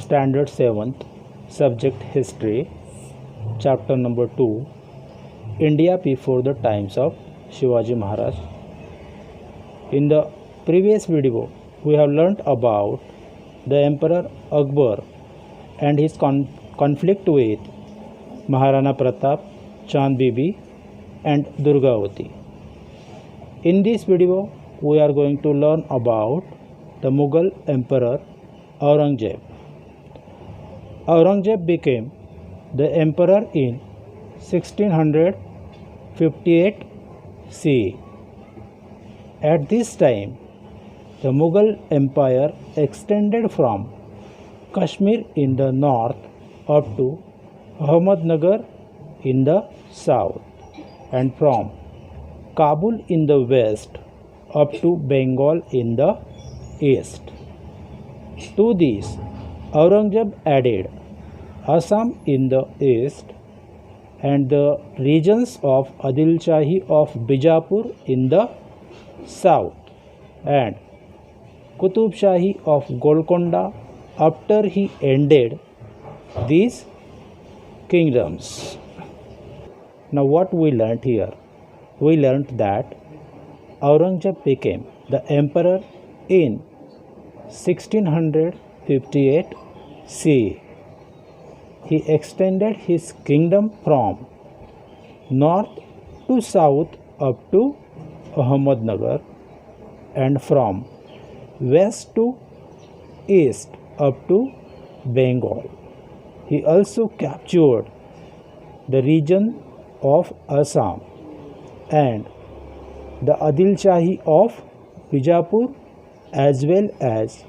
Standard 7th, Subject History, Chapter number 2, India before the times of Shivaji Maharaj. In the previous video, we have learnt about the Emperor Akbar and his conflict with Maharana Pratap, Chand Bibi and Durgavati. In this video, we are going to learn about the Mughal Emperor Aurangzeb. Aurangzeb became the emperor in 1658 CE. At this time, the Mughal Empire extended from Kashmir in the north up to Ahmednagar in the south and from Kabul in the west up to Bengal in the east. To this, Aurangzeb added Assam in the east and the regions of Adil Shahi of Bijapur in the south and Qutub Shahi of Golconda after he ended these kingdoms. Now what we learnt here? We learnt that Aurangzeb became the emperor in 1658 CE. He extended his kingdom from north to south up to Ahmednagar and from west to east up to Bengal. He also captured the region of Assam and the Adil Shahi of Bijapur as well as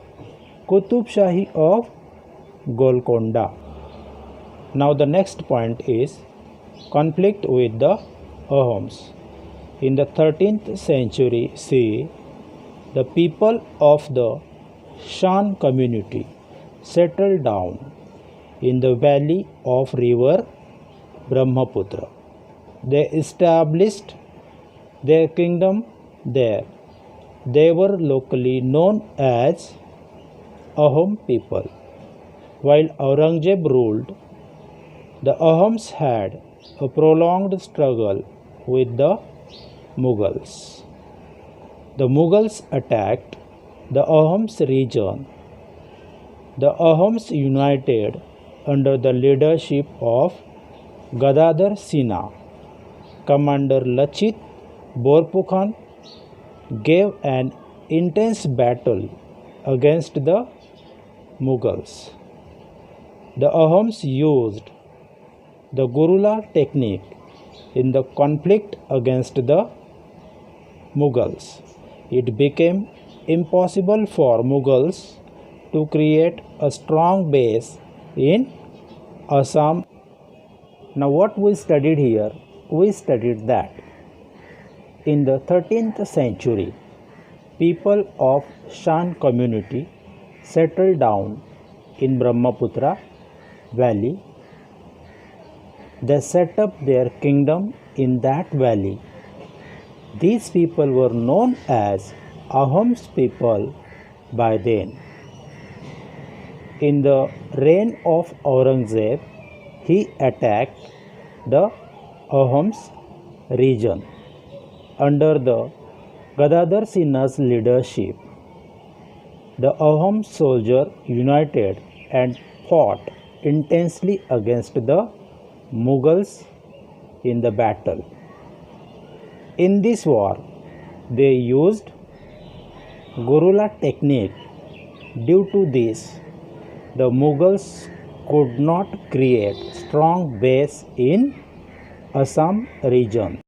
Qutub Shahi of Golconda. Now the next point is conflict with the Ahoms. In the 13th century CE, the people of the Shan community settled down in the valley of river Brahmaputra. They established their kingdom there. They were locally known as Ahom people. While Aurangzeb ruled, the Ahoms had a prolonged struggle with the Mughals. The Mughals attacked the Ahoms region. The Ahoms united under the leadership of Gadadhar Sinha. Commander Lachit Borpukhan gave an intense battle against the Mughals. The Ahoms used the Gurula technique in the conflict against the Mughals. It became impossible for Mughals to create a strong base in Assam. Now what we studied here? We studied that in the 13th century, people of Shan community settled down in Brahmaputra valley. They set up their kingdom in that valley. These people were known as Ahoms people by then. In the reign of Aurangzeb, he attacked the Ahoms region under the Gadadhar Sinha's leadership. The Ahom soldiers united and fought intensely against the Mughals in the battle. In this war, they used Gurula technique. Due to this, the Mughals could not create strong base in Assam region.